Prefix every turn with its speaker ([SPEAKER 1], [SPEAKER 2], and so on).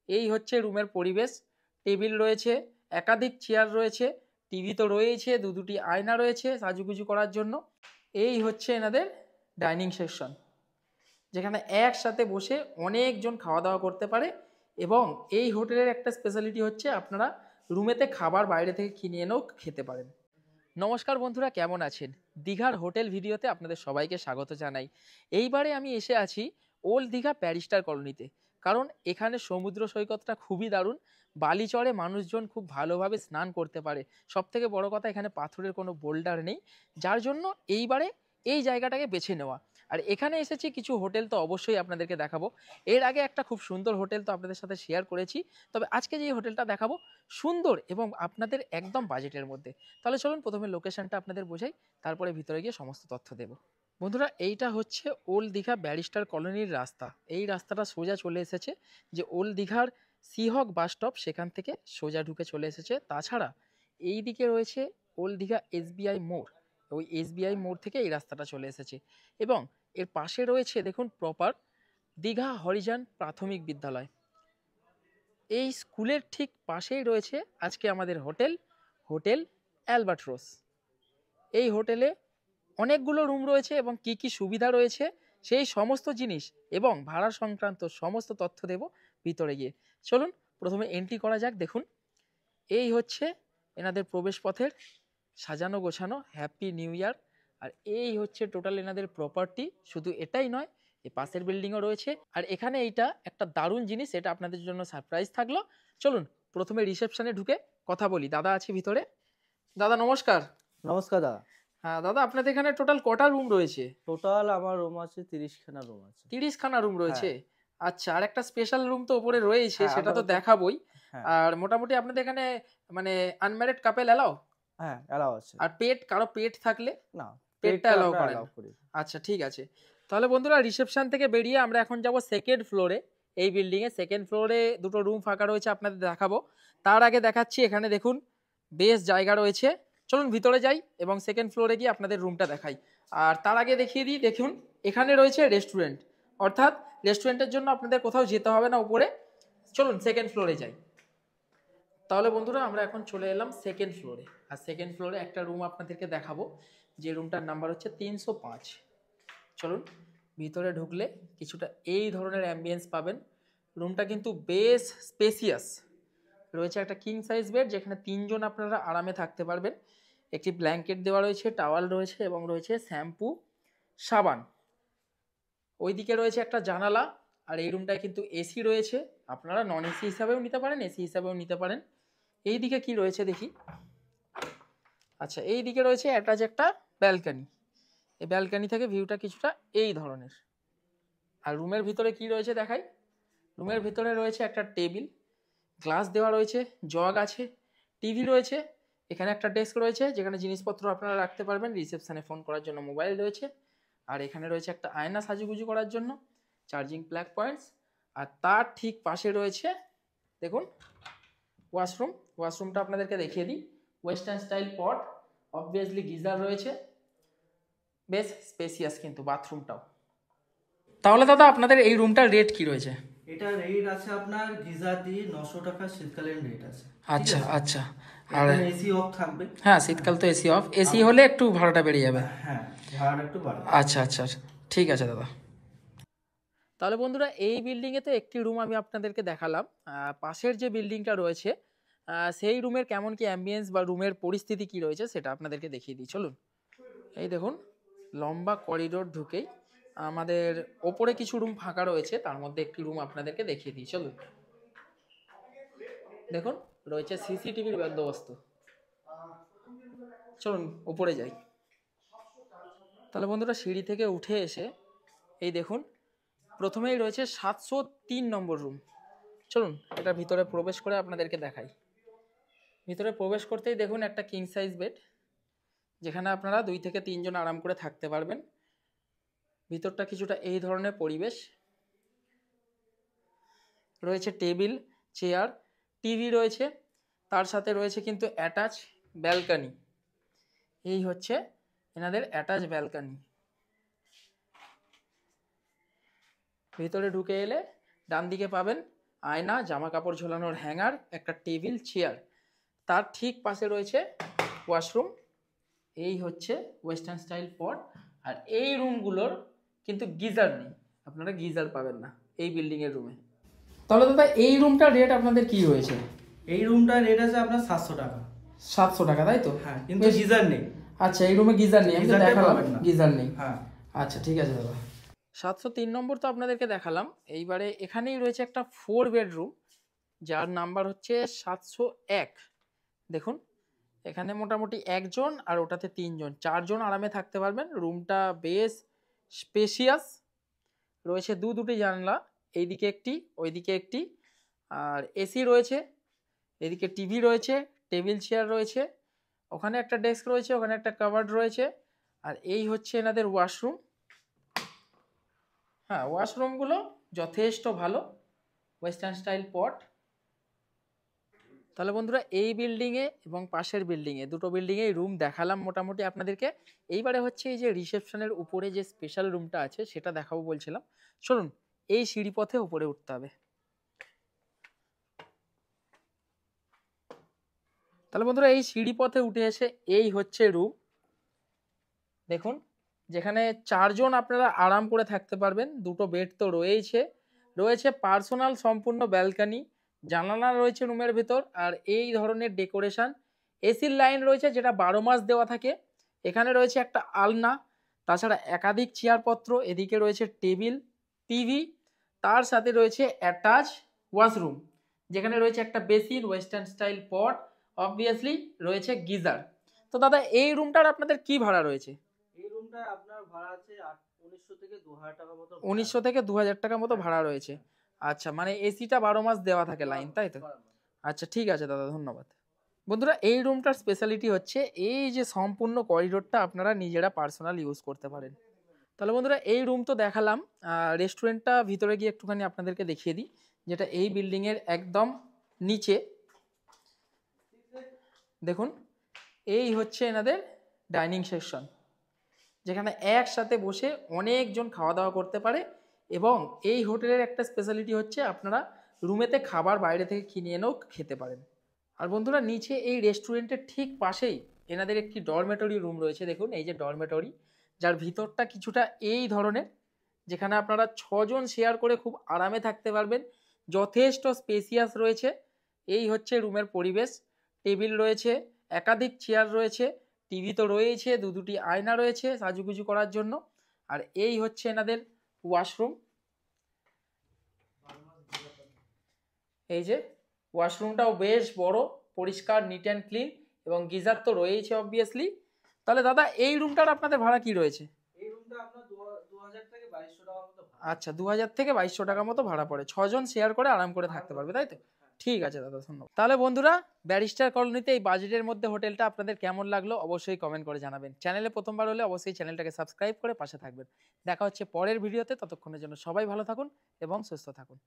[SPEAKER 1] এই হচ্ছে রুমের পরিবেশ। টেবিল রয়েছে, একাধিক চেয়ার রয়েছে, টিভি তো রয়েছে, দুটি আয়না রয়েছে সাজুগুজু করার জন্য। এই হচ্ছে এনাদের ডাইনিং সেকশন, যেখানে একসাথে বসে অনেকজন খাওয়া দাওয়া করতে পারে। এবং এই হোটেলের একটা স্পেশালিটি হচ্ছে আপনারা রুমেতে খাবার বাইরে থেকে কিনে এনেও খেতে পারেন। নমস্কার বন্ধুরা, কেমন আছেন? দীঘার হোটেল ভিডিওতে আপনাদের সবাইকে স্বাগত জানাই। এইবারে আমি এসে আছি ওল্ড দীঘা প্যারিস্টার কলোনিতে, কারণ এখানে সমুদ্র সৈকতটা খুবই দারুণ। বালিচরে মানুষজন খুব ভালোভাবে স্নান করতে পারে। সব থেকে বড় কথা, এখানে পাথরের কোনো বোল্ডার নেই, যার জন্য এইবারে এই জায়গাটাকে বেছে নেওয়া। আর এখানে এসেছি, কিছু হোটেল তো অবশ্যই আপনাদেরকে দেখাবো। এর আগে একটা খুব সুন্দর হোটেল তো আপনাদের সাথে শেয়ার করেছি, তবে আজকে যে হোটেলটা দেখাবো সুন্দর এবং আপনাদের একদম বাজেটের মধ্যে। তাহলে চলুন প্রথমে লোকেশনটা আপনাদের বোঝাই, তারপরে ভিতরে গিয়ে সমস্ত তথ্য দেব। বন্ধুরা, এইটা হচ্ছে ওল্ড দীঘা ব্যারিস্টার কলোনির রাস্তা। এই রাস্তাটা সোজা চলে এসেছে যে ওল্ড দীঘার সিহক বাস স্টপ, সেখান থেকে সোজা ঢুকে চলে এসেছে। তাছাড়া এই দিকে রয়েছে ওল্ড দীঘা এসবিআই মোড়, ওই এসবিআই মোড় থেকে এই রাস্তাটা চলে এসেছে। এবং এর পাশে রয়েছে দেখুন প্রপার দীঘা হরিজন প্রাথমিক বিদ্যালয়। এই স্কুলের ঠিক পাশেই রয়েছে আজকে আমাদের হোটেল অ্যালবাট্রোস। এই হোটেলে অনেকগুলো রুম রয়েছে এবং কি কি সুবিধা রয়েছে সেই সমস্ত জিনিস এবং ভাড়া সংক্রান্ত সমস্ত তথ্য দেব ভিতরে গিয়ে। চলুন প্রথমে এন্ট্রি করা যাক। দেখুন, এই হচ্ছে এনাদের প্রবেশ পথের সাজানো গোছানো, হ্যাপি নিউ ইয়ার। আর এই হচ্ছে টোটাল এনাদের প্রপার্টি। শুধু এটাই নয়, এই পাশের বিল্ডিংও রয়েছে। আর এখানে এইটা একটা দারুণ জিনিস, এটা আপনাদের জন্য সারপ্রাইজ থাকলো। চলুন প্রথমে রিসেপশনে ঢুকে কথা বলি। দাদা আছে ভিতরে। দাদা নমস্কার।
[SPEAKER 2] নমস্কার দাদা।
[SPEAKER 1] হ্যাঁ দাদা, আপনাদের এখানে টোটাল কটা রুম রয়েছে?
[SPEAKER 2] টোটাল আমার রুম আছে 30খানা রুম আছে।
[SPEAKER 1] 30খানা রুম রয়েছে?
[SPEAKER 2] হ্যাঁ।
[SPEAKER 1] আচ্ছা, আর একটা স্পেশাল রুম তো উপরে রয়েছে,
[SPEAKER 2] হ্যাঁ,
[SPEAKER 1] সেটা তো
[SPEAKER 2] আমরা
[SPEAKER 1] দেখাবই।
[SPEAKER 2] হ্যাঁ
[SPEAKER 1] আর মোটামুটি আপনাদের এখানে মানে আনম্যারিড কাপল এলাও?
[SPEAKER 2] হ্যাঁ এলাও আছে।
[SPEAKER 1] আর কারো পেট থাকলে
[SPEAKER 2] না,
[SPEAKER 1] পেটটা এলাও
[SPEAKER 2] আমরা
[SPEAKER 1] করেন?
[SPEAKER 2] এলাও করি।
[SPEAKER 1] আচ্ছা ঠিক আছে। তাহলে বন্ধুরা, রিসেপশন থেকে বেরিয়ে আমরা এখন যাব সেকেন্ড ফ্লোরে। এই বিল্ডিং এ সেকেন্ড ফ্লোরে দুটো রুম ফাঁকা রয়েছে, আপনাদের দেখাবো। তার আগে দেখাচ্ছি, এখানে দেখুন বেশ জায়গা রয়েছে। চলুন ভিতরে যাই এবং সেকেন্ড ফ্লোরে গিয়ে আপনাদের রুমটা দেখাই। আর তার আগে দেখিয়ে দিই, দেখুন এখানে রয়েছে রেস্টুরেন্ট, অর্থাৎ রেস্টুরেন্টের জন্য আপনাদের কোথাও যেতে হবে না উপরে। চলুন সেকেন্ড ফ্লোরে যাই। তাহলে বন্ধুরা, আমরা এখন চলে এলাম সেকেন্ড ফ্লোরে। আর সেকেন্ড ফ্লোরে একটা রুম আপনাদেরকে দেখাবো, যে রুমটার নাম্বার হচ্ছে 305। চলুন ভিতরে ঢুকলে কিছুটা এই ধরনের অ্যাম্বিয়েন্স পাবেন। রুমটা কিন্তু বেশ স্পেসিয়াস। রয়েছে একটা কিং সাইজ বেড, যেখানে 3জন আপনারা আরামে থাকতে পারবেন। একটি ব্ল্যাঙ্কেট দেওয়া রয়েছে, টাওয়াল রয়েছে এবং রয়েছে শ্যাম্পু, সাবান। ওইদিকে রয়েছে একটা জানালা। আর এই রুমটায় কিন্তু এসি রয়েছে, আপনারা নন এসি হিসাবেও নিতে পারেন, এসি হিসাবেও নিতে পারেন। এই দিকে কি রয়েছে দেখি। আচ্ছা, এই দিকে রয়েছে অ্যাটাচ একটা ব্যালকনি। এই ব্যালকনি থেকে ভিউটা কিছুটা এই ধরনের। আর রুমের ভিতরে কি রয়েছে দেখাই। রুমের ভিতরে রয়েছে একটা টেবিল, গ্লাস দেওয়া রয়েছে, জগ আছে, টিভি রয়েছে। এখানে একটা ডেস্ক রয়েছে, যেখানে জিনিসপত্র আপনারা রাখতে পারবেন। রিসেপশনে ফোন করার জন্য মোবাইল রয়েছে। আর এখানে রয়েছে একটা আয়না সাজুগুজু করার জন্য, চার্জিং প্লাগ পয়েন্টস। আর তার ঠিক পাশে রয়েছে দেখুন ওয়াশরুম। ওয়াশরুমটা আপনাদেরকে দেখিয়ে দিই। ওয়েস্টার্ন স্টাইল পট, অবভিয়াসলি গিজার রয়েছে, বেশ স্পেসিয়াস কিন্তু বাথরুমটাও। তাহলে দাদা, আপনাদের এই রুমটার রেট কি রয়েছে?
[SPEAKER 2] এটা রেট আছে আপনার গিজার দিয়ে 900 টাকা শীতকালীন রেট আছে।
[SPEAKER 1] আচ্ছা আচ্ছা। আর
[SPEAKER 2] এসি অফ থাকবে।
[SPEAKER 1] হ্যাঁ, শীতকাল তো এসি অফ, এসি হলে একটু ভাড়াটা বেড়ে যাবে।
[SPEAKER 2] হ্যাঁ, ভাড়াটা একটু বাড়বে।
[SPEAKER 1] আচ্ছা আচ্ছা, ঠিক আছে দাদা। তাহলে বন্ধুরা, এই বিল্ডিংয়ে তো একটি রুম আমি আপনাদেরকে দেখালাম। পাশের যে বিল্ডিংটা রয়েছে সেই রুমের কেমন কি অ্যাম্বিয়েন্স বা রুমের পরিস্থিতি কি রয়েছে সেটা আপনাদেরকে দেখিয়ে দিই। চলুন। এই দেখুন, লম্বা করিডোর ঢুকেই আমাদের ওপরে কিছু রুম ফাঁকা রয়েছে, তার মধ্যে একটি রুম আপনাদেরকে দেখিয়ে দিই। চলুন। দেখুন, রয়েছে সিসিটিভির বন্দোবস্ত। চলুন উপরে যাই। তাহলে বন্ধুরা, সিঁড়ি থেকে উঠে এসে এই দেখুন প্রথমেই রয়েছে 703 নম্বর রুম। চলুন এটা ভিতরে প্রবেশ করে আপনাদেরকে দেখাই। ভিতরে প্রবেশ করতেই দেখুন একটা কিং সাইজ বেড, যেখানে আপনারা 2 থেকে 3 জন আরাম করে থাকতে পারবেন। ভিতরটা কিছুটা এই ধরনের পরিবেশ। রয়েছে টেবিল, চেয়ার, টিভি রয়েছে, তার সাথে রয়েছে কিন্তু অ্যাটাচ ব্যালকনি। এই হচ্ছে এনাদের অ্যাটাচ ব্যালকনি। ভিতরে ঢুকে এলে ডান দিকে পাবেন আয়না, জামা কাপড় ঝোলানোর হ্যাঙ্গার, একটা টেবিল, চেয়ার, তার ঠিক পাশে রয়েছে ওয়াশরুম। এই হচ্ছে ওয়েস্টার্ন স্টাইল পট। আর এই রুমগুলোর কিন্তু গিজার নেই, আপনারা গিজার পাবেন না এই বিল্ডিংয়ের রুমে। তাহলে দাদা এই রুমটার রেট আপনাদের কি হয়েছে?
[SPEAKER 2] এই রুমটার রেট আছে আপনার 700 টাকা।
[SPEAKER 1] 700 টাকা, তাই তো?
[SPEAKER 2] হ্যাঁ, কিন্তু গিজার নেই।
[SPEAKER 1] আচ্ছা, এই রুমে গিজার নেই, আমি তো
[SPEAKER 2] গিজারটাই
[SPEAKER 1] দেখালাম
[SPEAKER 2] পাবেন না।
[SPEAKER 1] গিজার নেই।
[SPEAKER 2] হ্যাঁ,
[SPEAKER 1] আচ্ছা ঠিক আছে দাদা। 703 নম্বর তো আপনাদেরকে দেখালাম। এইবারে এখানেই রয়েছে একটা 4 বেডরুম, যার নাম্বার হচ্ছে 701। দেখুন এখানে মোটামুটি একজন আর ওটাতে 3জন, 4জন আরামে থাকতে পারবেন। রুমটা বেশ স্পেশিয়াস, রয়েছে দুটি জানলা, এইদিকে একটি ওইদিকে একটি, আর এসি রয়েছে, এদিকে টিভি রয়েছে, টেবিল চেয়ার রয়েছে, ওখানে একটা ডেস্ক রয়েছে, ওখানে একটা কাভার্ড রয়েছে। আর এই হচ্ছে এনাদের ওয়াশরুম। হ্যাঁ, ওয়াশরুমগুলো যথেষ্ট ভালো, ওয়েস্টার্ন স্টাইল পট। তাহলে বন্ধুরা এই বিল্ডিংয়ে এবং পাশের বিল্ডিংয়ে, দুটো বিল্ডিংয়েই রুম দেখালাম মোটামুটি আপনাদেরকে। এইবারে হচ্ছে এই যে রিসেপশনের উপরে যে স্পেশাল রুমটা আছে সেটা দেখাবো বলছিলাম। চলুন, এই সিঁড়ি পথে উপরে উঠতে হবে। তাহলে বন্ধুরা এই সিঁড়ি পথে উঠে এসে এই হচ্ছে রুম। দেখুন যেখানে 4জন আপনারা আরাম করে থাকতে পারবেন। দুটো বেড তো রয়েছে, রয়েছে পার্সোনাল সম্পূর্ণ ব্যালকনি, জানালা রয়েছে রুমের ভেতর, আর এই ধরনের ডেকোরেশন। এসির লাইন রয়েছে যেটা 12 মাস দেওয়া থাকে। এখানে রয়েছে একটা আলনা, তাছাড়া একাধিক চেয়ারপত্র, এদিকে রয়েছে টেবিল, টিভি, তার সাথে রয়েছে অ্যাটাচ ওয়াশরুম, যেখানে রয়েছে একটা বেসিন, ওয়েস্টার্ন স্টাইল পট, অবভিয়াসলি রয়েছে গিজার। তো দাদা এই রুমটার আপনাদের কি ভাড়া রয়েছে?
[SPEAKER 2] এই রুমটা আপনার ভাড়া আছে 1900 থেকে 2000 টাকা মতো।
[SPEAKER 1] 1900 থেকে 2000 টাকা মতো ভাড়া রয়েছে। আচ্ছা, মানে এসিটা 12 মাস দেওয়া থাকে লাইন, তাই তো? আচ্ছা ঠিক আছে দাদা, ধন্যবাদ। বন্ধুরা এই রুমটার স্পেশালিটি হচ্ছে এই যে সম্পূর্ণ করিডোরটা আপনারা নিজেরা পার্সোনাল ইউজ করতে পারেন। তাহলে বন্ধুরা এই রুম তো দেখালাম, রেস্টুরেন্টটা ভিতরে গিয়ে একটুখানি আপনাদেরকে দেখিয়ে দিই, যেটা এই বিল্ডিংয়ের একদম নিচে। দেখুন এই হচ্ছে এনাদের ডাইনিং সেকশন, যেখানে একসাথে বসে অনেকজন খাওয়া দাওয়া করতে পারে। এবং এই হোটেলের একটা স্পেশালিটি হচ্ছে আপনারা রুমেতে খাবার বাইরে থেকে কিনে এনেও খেতে পারেন। আর বন্ধুরা নিচে এই রেস্টুরেন্টের ঠিক পাশেই এনাদের একটি ডরমেটরি রুম রয়েছে। দেখুন এই যে ডরমেটরি, যার ভিতরটা কিছুটা এই ধরনের, যেখানে আপনারা 6জন শেয়ার করে খুব আরামে থাকতে পারবেন। যথেষ্ট স্পেসিয়াস রয়েছে। এই হচ্ছে রুমের পরিবেশ। টেবিল রয়েছে, একাধিক চেয়ার রয়েছে, টিভি তো রয়েছে, দুটি আয়না রয়েছে সাজুগুজু করার জন্য। আর এই হচ্ছে এনাদের ওয়াশরুম। এই যে ওয়াশরুমটাও বেশ বড়, পরিষ্কার, নিট অ্যান্ড ক্লিন, এবং গিজার তো রয়েছে অবভিয়াসলি। তাহলে দাদা এই রুমটার আপনাদের ভাড়া কি রয়েছে?
[SPEAKER 2] এই রুমটা আপনার 2000 থেকে 2200 টাকা মতো ভাড়া।
[SPEAKER 1] আচ্ছা, 2000 থেকে 2200 টাকা মতো ভাড়া পড়ে, 6জন শেয়ার করে আরাম করে থাকতে পারবে, তাই তো? ঠিক আছে দাদা, ধন্যবাদ। তাহলে বন্ধুরা ব্যারিস্টার কলোনিতে এই বাজেটের মধ্যে হোটেলটা আপনাদের কেমন লাগলো অবশ্যই কমেন্ট করে জানাবেন। চ্যানেলে প্রথমবার হলে অবশ্যই চ্যানেলটাকে সাবস্ক্রাইব করে পাশে থাকবেন। দেখা হচ্ছে পরের ভিডিওতে, ততক্ষণের জন্য সবাই ভালো থাকুন এবং সুস্থ থাকুন।